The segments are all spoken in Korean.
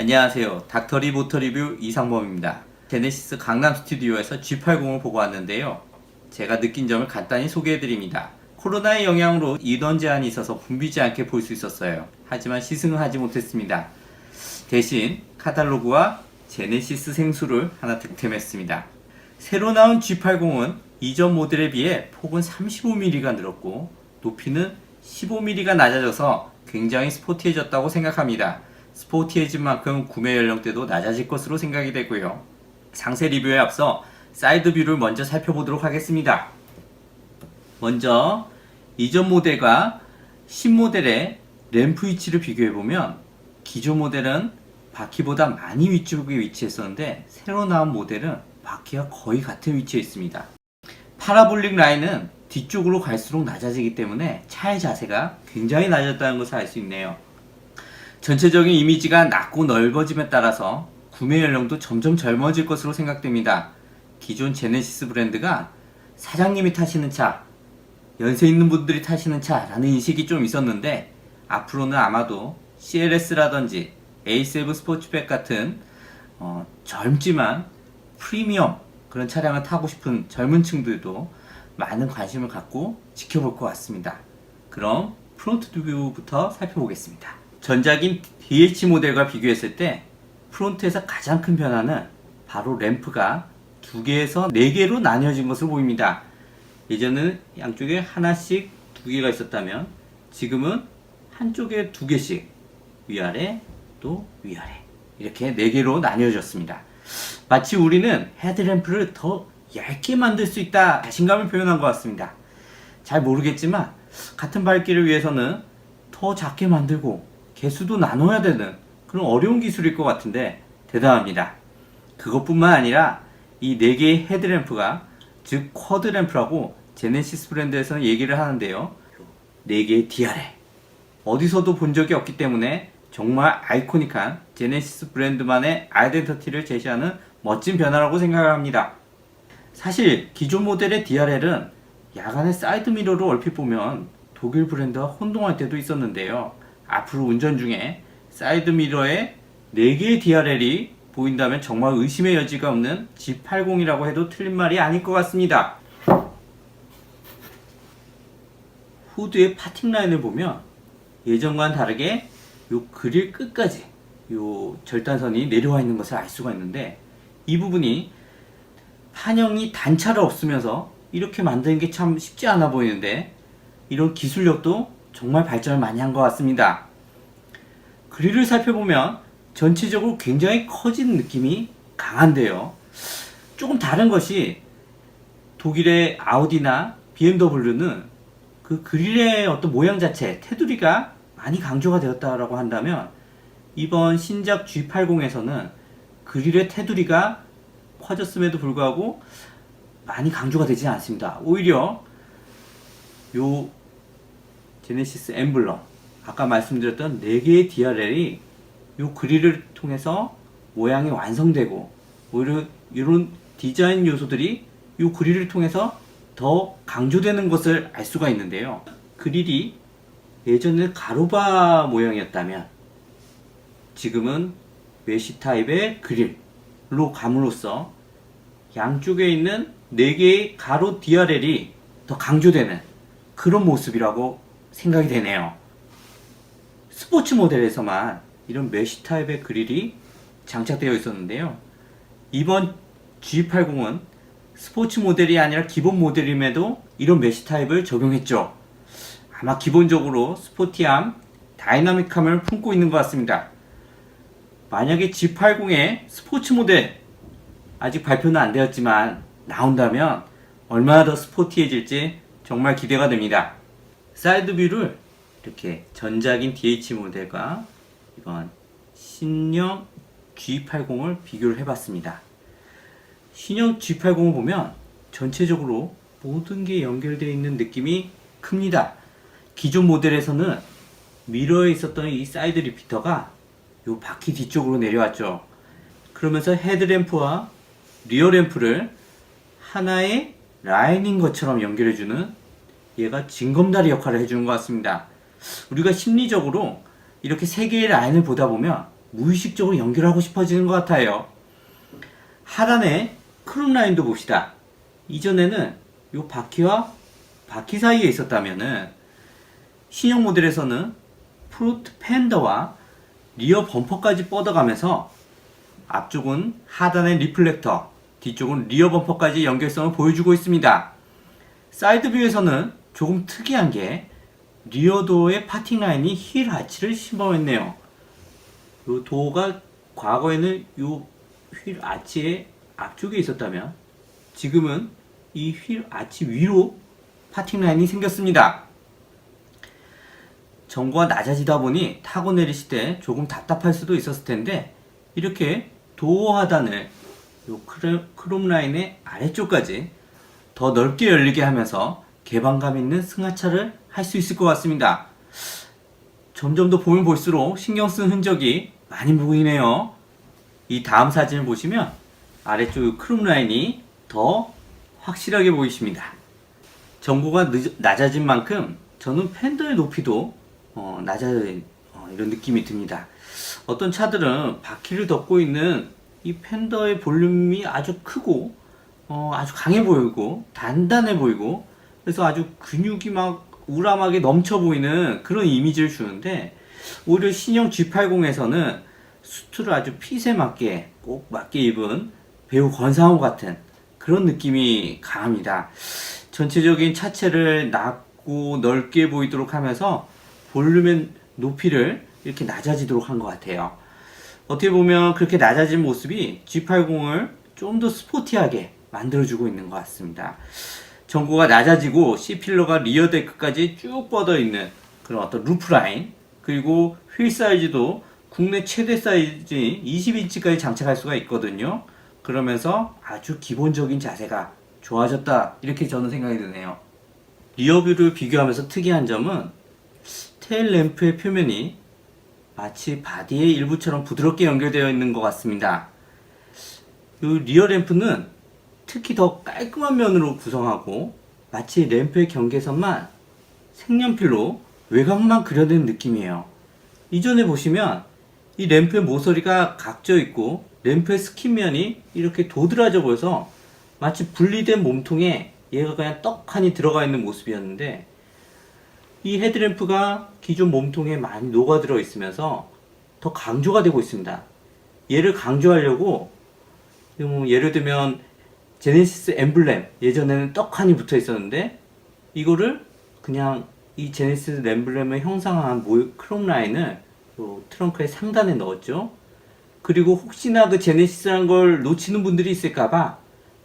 안녕하세요. 닥터리 모터 리뷰 이상범입니다. 제네시스 강남 스튜디오에서 G80을 보고 왔는데요. 제가 느낀 점을 간단히 소개해드립니다. 코로나의 영향으로 인원 제한이 있어서 붐비지 않게 볼 수 있었어요. 하지만 시승을 하지 못했습니다. 대신 카탈로그와 제네시스 생수를 하나 득템했습니다. 새로 나온 G80은 이전 모델에 비해 폭은 35mm가 늘었고 높이는 15mm가 낮아져서 굉장히 스포티해졌다고 생각합니다. 스포티해진 만큼 구매 연령대도 낮아질 것으로 생각이 되고요. 상세 리뷰에 앞서 사이드 뷰를 먼저 살펴보도록 하겠습니다. 먼저 이전 모델과 신모델의 램프 위치를 비교해보면 기존 모델은 바퀴보다 많이 위쪽에 위치했었는데 새로 나온 모델은 바퀴와 거의 같은 위치에 있습니다. 파라볼릭 라인은 뒤쪽으로 갈수록 낮아지기 때문에 차의 자세가 굉장히 낮아졌다는 것을 알 수 있네요. 전체적인 이미지가 낮고 넓어짐에 따라서 구매 연령도 점점 젊어질 것으로 생각됩니다. 기존 제네시스 브랜드가 사장님이 타시는 차, 연세 있는 분들이 타시는 차라는 인식이 좀 있었는데 앞으로는 아마도 CLS라든지 A7 스포츠백 같은 젊지만 프리미엄 그런 차량을 타고 싶은 젊은 층들도 많은 관심을 갖고 지켜볼 것 같습니다. 그럼 프론트 뷰부터 살펴보겠습니다. 전작인 DH 모델과 비교했을 때 프론트에서 가장 큰 변화는 바로 램프가 2개에서 4개로 나뉘어진 것으로 보입니다. 예전에는 양쪽에 하나씩 2개가 있었다면 지금은 한쪽에 2개씩 위아래 또 위아래 이렇게 4개로 나뉘어졌습니다. 마치 우리는 헤드램프를 더 얇게 만들 수 있다 자신감을 표현한 것 같습니다. 잘 모르겠지만 같은 밝기를 위해서는 더 작게 만들고 개수도 나눠야 되는 그런 어려운 기술일 것 같은데 대단합니다. 그것뿐만 아니라 이 4개의 헤드램프가 즉 쿼드램프라고 제네시스 브랜드에서는 얘기를 하는데요. 4개의 DRL 어디서도 본 적이 없기 때문에 정말 아이코닉한 제네시스 브랜드만의 아이덴티티를 제시하는 멋진 변화라고 생각을 합니다. 사실 기존 모델의 DRL은 야간에 사이드 미러로 얼핏 보면 독일 브랜드와 혼동할 때도 있었는데요. 앞으로 운전 중에 사이드 미러에 4개의 DRL이 보인다면 정말 의심의 여지가 없는 G80이라고 해도 틀린 말이 아닐 것 같습니다. 후드의 파팅 라인을 보면 예전과는 다르게 요 그릴 끝까지 요 절단선이 내려와 있는 것을 알 수가 있는데 이 부분이 판형이 단차를 없으면서 이렇게 만드는 게 참 쉽지 않아 보이는데 이런 기술력도 정말 발전을 많이 한 것 같습니다. 그릴을 살펴보면 전체적으로 굉장히 커진 느낌이 강한데요. 조금 다른 것이 독일의 아우디나 BMW는 그 그릴의 어떤 모양 자체, 테두리가 많이 강조가 되었다라고 한다면 이번 신작 G80에서는 그릴의 테두리가 커졌음에도 불구하고 많이 강조가 되지 않습니다. 오히려 요 제네시스 엠블럼 아까 말씀드렸던 4개의 DRL이 요 그릴을 통해서 모양이 완성되고 오히려 이런 디자인 요소들이 요 그릴을 통해서 더 강조되는 것을 알 수가 있는데요. 그릴이 예전에 가로바 모양이었다면 지금은 메쉬 타입의 그릴로 감으로써 양쪽에 있는 4개의 가로 DRL이 더 강조되는 그런 모습이라고 생각이 되네요. 스포츠 모델에서만 이런 메쉬 타입의 그릴이 장착되어 있었는데요. 이번 G80은 스포츠 모델이 아니라 기본 모델임에도 이런 메쉬 타입을 적용했죠. 아마 기본적으로 스포티함, 다이나믹함을 품고 있는 것 같습니다. 만약에 G80의 스포츠 모델 아직 발표는 안 되었지만 나온다면 얼마나 더 스포티해질지 정말 기대가 됩니다. 사이드 뷰를 이렇게 전작인 DH 모델과 이번 신형 G80을 비교를 해봤습니다. 신형 G80을 보면 전체적으로 모든 게 연결되어 있는 느낌이 큽니다. 기존 모델에서는 미러에 있었던 이 사이드 리피터가 요 바퀴 뒤쪽으로 내려왔죠. 그러면서 헤드램프와 리어램프를 하나의 라인인 것처럼 연결해주는 얘가 징검다리 역할을 해주는 것 같습니다. 우리가 심리적으로 이렇게 세 개의 라인을 보다 보면 무의식적으로 연결하고 싶어지는 것 같아요. 하단에 크롬 라인도 봅시다. 이전에는 요 바퀴와 바퀴 사이에 있었다면은 신형 모델에서는 프론트 팬더와 리어 범퍼까지 뻗어가면서 앞쪽은 하단의 리플렉터, 뒤쪽은 리어 범퍼까지 연결성을 보여주고 있습니다. 사이드 뷰에서는 조금 특이한 게 리어 도어의 파팅 라인이 휠 아치를 심어했네요. 이 도어가 과거에는 이 휠 아치의 앞쪽에 있었다면 지금은 이 휠 아치 위로 파팅 라인이 생겼습니다. 전고가 낮아지다 보니 타고 내리실 때 조금 답답할 수도 있었을 텐데 이렇게 도어 하단을 요 크롬 라인의 아래쪽까지 더 넓게 열리게 하면서 개방감 있는 승하차를 할 수 있을 것 같습니다. 점점 더 보면 볼수록 신경 쓴 흔적이 많이 보이네요. 이 다음 사진을 보시면 아래쪽 크롬 라인이 더 확실하게 보이십니다. 전고가 낮아진 만큼 저는 팬더의 높이도 낮아진 이런 느낌이 듭니다. 어떤 차들은 바퀴를 덮고 있는 이 팬더의 볼륨이 아주 크고 아주 강해 보이고 단단해 보이고 그래서 아주 근육이 막 우람하게 넘쳐 보이는 그런 이미지를 주는데 오히려 신형 G80에서는 수트를 아주 핏에 맞게 꼭 맞게 입은 배우 권상우 같은 그런 느낌이 강합니다. 전체적인 차체를 낮고 넓게 보이도록 하면서 볼륨의 높이를 이렇게 낮아지도록 한 것 같아요. 어떻게 보면 그렇게 낮아진 모습이 G80을 좀 더 스포티하게 만들어주고 있는 것 같습니다. 전고가 낮아지고 C필러가 리어 데크까지 쭉 뻗어 있는 그런 어떤 루프 라인, 그리고 휠 사이즈도 국내 최대 사이즈 20인치까지 장착할 수가 있거든요. 그러면서 아주 기본적인 자세가 좋아졌다, 이렇게 저는 생각이 드네요. 리어뷰를 비교하면서 특이한 점은 테일 램프의 표면이 마치 바디의 일부처럼 부드럽게 연결되어 있는 것 같습니다. 이 리어 램프는 특히 더 깔끔한 면으로 구성하고 마치 램프의 경계선만 색연필로 외곽만 그려낸 느낌이에요. 이전에 보시면 이 램프의 모서리가 각져 있고 램프의 스킨면이 이렇게 도드라져 보여서 마치 분리된 몸통에 얘가 그냥 떡하니 들어가 있는 모습이었는데 이 헤드램프가 기존 몸통에 많이 녹아들어 있으면서 더 강조가 되고 있습니다. 얘를 강조하려고 예를 들면 제네시스 엠블렘 예전에는 떡하니 붙어 있었는데 이거를 그냥 이 제네시스 엠블렘을 형상화한 크롬 라인을 트렁크의 상단에 넣었죠. 그리고 혹시나 그 제네시스라는 걸 놓치는 분들이 있을까봐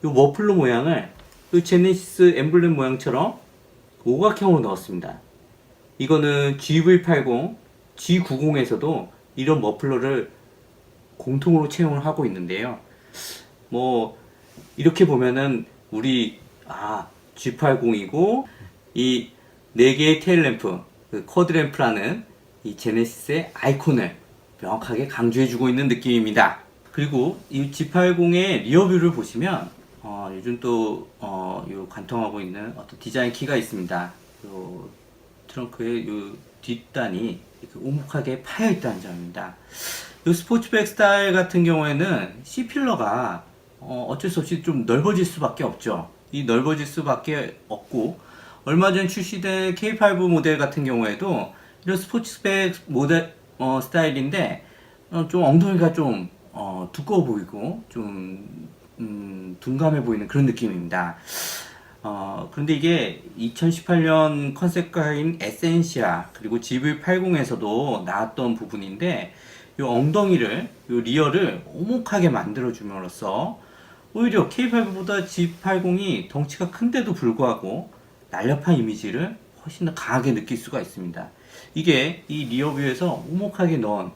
이 머플러 모양을 이 제네시스 엠블렘 모양처럼 오각형으로 넣었습니다. 이거는 GV80, G90에서도 이런 머플러를 공통으로 채용을 하고 있는데요. 이렇게 보면은 우리 G80이고 이 4개의 테일 램프, 그 쿼드 램프라는 이 제네시스의 아이콘을 명확하게 강조해주고 있는 느낌입니다. 그리고 이 G80의 리어뷰를 보시면 요즘 또 요 관통하고 있는 어떤 디자인 키가 있습니다. 요 트렁크의 요 뒷단이 이렇게 오목하게 파여 있다는 점입니다. 이 스포츠백 스타일 같은 경우에는 C필러가 어쩔 수 없이 좀 넓어질 수밖에 없죠. 이 넓어질 수밖에 없고 얼마 전 출시된 K5 모델 같은 경우에도 이런 스포츠백 모델 스타일인데 좀 엉덩이가 좀 두꺼워 보이고 좀 둔감해 보이는 그런 느낌입니다. 그런데 이게 2018년 컨셉카인 에센시아 그리고 GV80에서도 나왔던 부분인데 이 엉덩이를, 이 리어를 오목하게 만들어줌으로써 오히려 K5보다 G80이 덩치가 큰데도 불구하고 날렵한 이미지를 훨씬 더 강하게 느낄 수가 있습니다. 이게 이 리어뷰에서 오목하게 넣은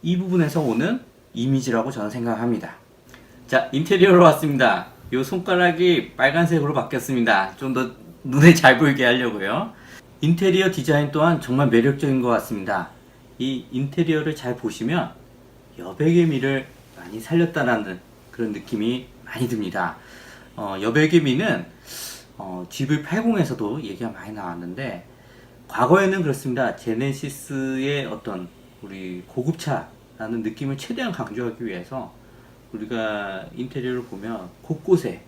이 부분에서 오는 이미지라고 저는 생각합니다. 자, 인테리어로 왔습니다. 이 손가락이 빨간색으로 바뀌었습니다. 좀 더 눈에 잘 보이게 하려고요. 인테리어 디자인 또한 정말 매력적인 것 같습니다. 이 인테리어를 잘 보시면 여백의 미를 많이 살렸다라는 그런 느낌이 많이 듭니다. 여백의 미는 GV80에서도 얘기가 많이 나왔는데 과거에는 그렇습니다. 제네시스의 어떤 우리 고급차 라는 느낌을 최대한 강조하기 위해서 우리가 인테리어를 보면 곳곳에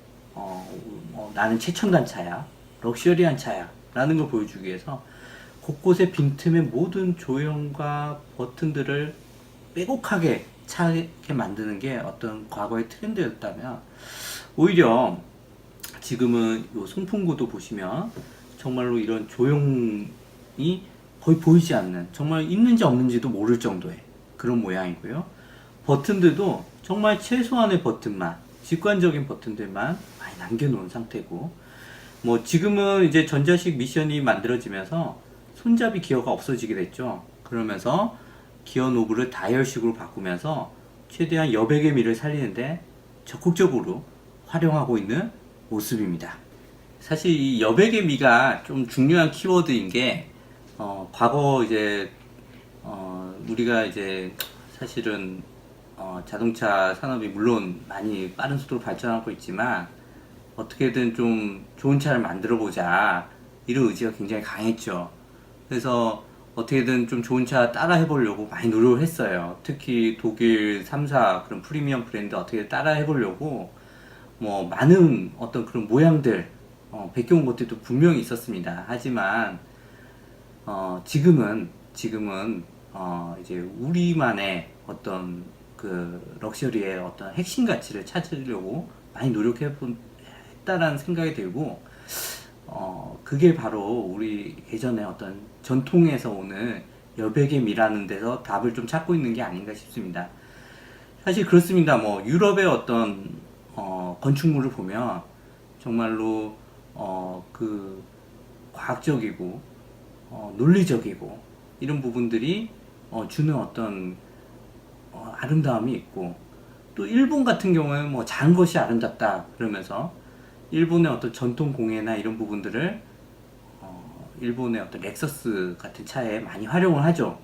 나는 최첨단 차야, 럭셔리한 차야 라는 걸 보여주기 위해서 곳곳에 빈틈의 모든 조형과 버튼들을 빼곡하게 차게 만드는 게 어떤 과거의 트렌드였다면, 오히려 지금은 요 송풍구도 보시면 정말로 이런 조형이 거의 보이지 않는, 정말 있는지 없는지도 모를 정도의 그런 모양이고요. 버튼들도 정말 최소한의 버튼만, 직관적인 버튼들만 많이 남겨놓은 상태고, 뭐 지금은 이제 전자식 미션이 만들어지면서 손잡이 기어가 없어지게 됐죠. 그러면서 기어 노브를 다이얼식으로 바꾸면서 최대한 여백의 미를 살리는데 적극적으로 활용하고 있는 모습입니다. 사실 이 여백의 미가 좀 중요한 키워드인 게, 과거 이제 우리가 이제 사실은 자동차 산업이 물론 많이 빠른 속도로 발전하고 있지만 어떻게든 좀 좋은 차를 만들어 보자, 이런 의지가 굉장히 강했죠. 그래서 어떻게든 좀 좋은 차 따라 해보려고 많이 노력을 했어요. 특히 독일 3사 그런 프리미엄 브랜드 어떻게 따라 해보려고 뭐 많은 어떤 그런 모양들 베껴온 것들도 분명히 있었습니다. 하지만 지금은 이제 우리만의 어떤 그 럭셔리의 어떤 핵심 가치를 찾으려고 많이 노력했다라는 생각이 들고, 그게 바로 우리 예전에 어떤 전통에서 오는 여백의 미라는 데서 답을 좀 찾고 있는 게 아닌가 싶습니다. 사실 그렇습니다. 뭐 유럽의 어떤 건축물을 보면 정말로 그 과학적이고 논리적이고 이런 부분들이 주는 어떤 아름다움이 있고, 또 일본 같은 경우에는 뭐 작은 것이 아름답다 그러면서 일본의 어떤 전통 공예나 이런 부분들을 일본의 어떤 렉서스 같은 차에 많이 활용을 하죠.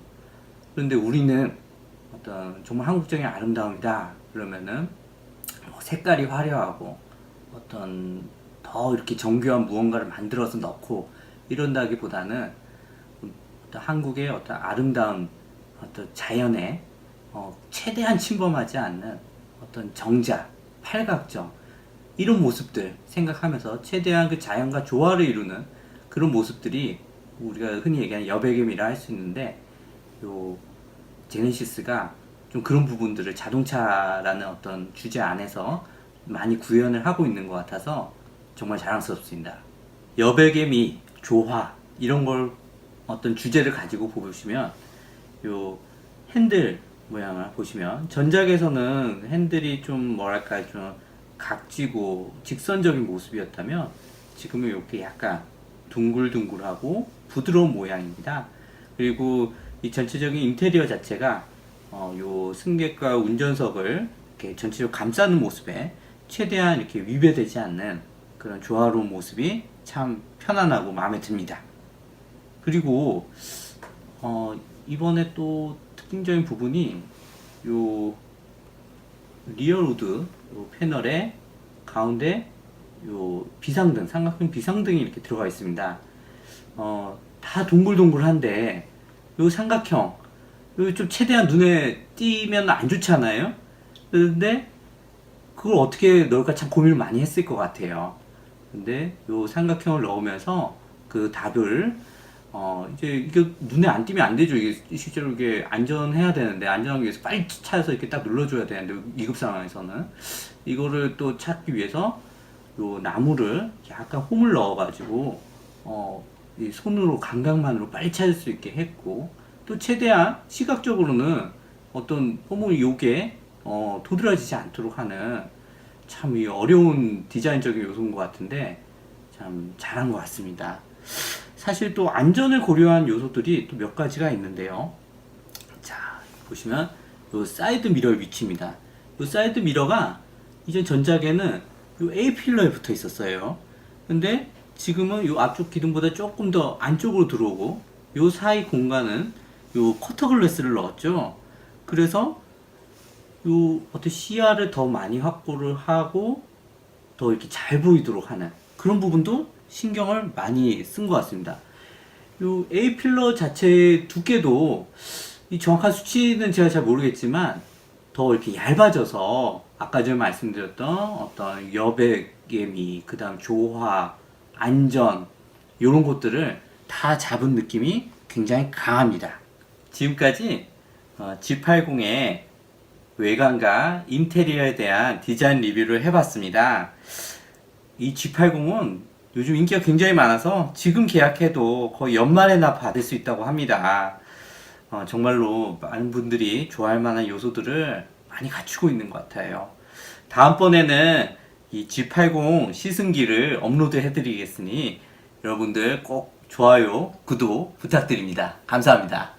그런데 우리는 어떤 정말 한국적인 아름다움이다 그러면은 뭐 색깔이 화려하고 어떤 더 이렇게 정교한 무언가를 만들어서 넣고 이런다기보다는 어떤 한국의 어떤 아름다운 어떤 자연에 최대한 침범하지 않는 어떤 정자, 팔각정 이런 모습들 생각하면서 최대한 그 자연과 조화를 이루는 그런 모습들이 우리가 흔히 얘기하는 여백의 미라 할 수 있는데, 요 제네시스가 좀 그런 부분들을 자동차라는 어떤 주제 안에서 많이 구현을 하고 있는 것 같아서 정말 자랑스럽습니다. 여백의 미, 조화 이런 걸 어떤 주제를 가지고 보시면 요 핸들 모양을 보시면, 전작에서는 핸들이 좀 뭐랄까 좀 각지고 직선적인 모습이었다면 지금은 이렇게 약간 둥글둥글하고 부드러운 모양입니다. 그리고 이 전체적인 인테리어 자체가 요 승객과 운전석을 이렇게 전체적으로 감싸는 모습에 최대한 이렇게 위배되지 않는 그런 조화로운 모습이 참 편안하고 마음에 듭니다. 그리고 이번에 또 특징적인 부분이 요 리어우드 요 패널에 가운데 요 비상등, 삼각형 비상등이 이렇게 들어가 있습니다. 다 동글동글한데 요 삼각형 요 좀 최대한 눈에 띄면 안 좋잖아요. 그런데 그걸 어떻게 넣을까 참 고민을 많이 했을 것 같아요. 근데 요 삼각형을 넣으면서 그 답을 이제 이게 눈에 안 띄면 안 되죠. 이게 실제로 이게 안전해야 되는데, 안전하기 위해서 빨리 찾아서 이렇게 딱 눌러줘야 되는데, 위급 상황에서는 이거를 또 찾기 위해서 요 나무를 약간 홈을 넣어가지고 이 손으로 감각만으로 빨리 찾을 수 있게 했고, 또 최대한 시각적으로는 어떤 홈의 요게 도드라지지 않도록 하는 참 이 어려운 디자인적인 요소인 것 같은데 참 잘한 것 같습니다. 사실 또 안전을 고려한 요소들이 또 몇 가지가 있는데요. 자, 보시면 요 사이드 미러의 위치입니다. 요 사이드 미러가 이전 전작에는 요 A 필러에 붙어 있었어요. 근데 지금은 요 앞쪽 기둥보다 조금 더 안쪽으로 들어오고, 요 사이 공간은 요 커터 글래스를 넣었죠. 그래서 요 어떤 시야를 더 많이 확보를 하고 더 이렇게 잘 보이도록 하는 그런 부분도 신경을 많이 쓴 것 같습니다. 요 A 필러 자체의 두께도 이 정확한 수치는 제가 잘 모르겠지만 더 이렇게 얇아져서 아까 전에 말씀드렸던 어떤 여백의 미, 그 다음 조화, 안전 이런 것들을 다 잡은 느낌이 굉장히 강합니다. 지금까지 G80의 외관과 인테리어에 대한 디자인 리뷰를 해봤습니다. 이 G80은 요즘 인기가 굉장히 많아서 지금 계약해도 거의 연말에나 받을 수 있다고 합니다. 정말로 많은 분들이 좋아할 만한 요소들을 많이 갖추고 있는 것 같아요. 다음번에는 이 G80 시승기를 업로드 해드리겠으니 여러분들 꼭 좋아요, 구독 부탁드립니다. 감사합니다.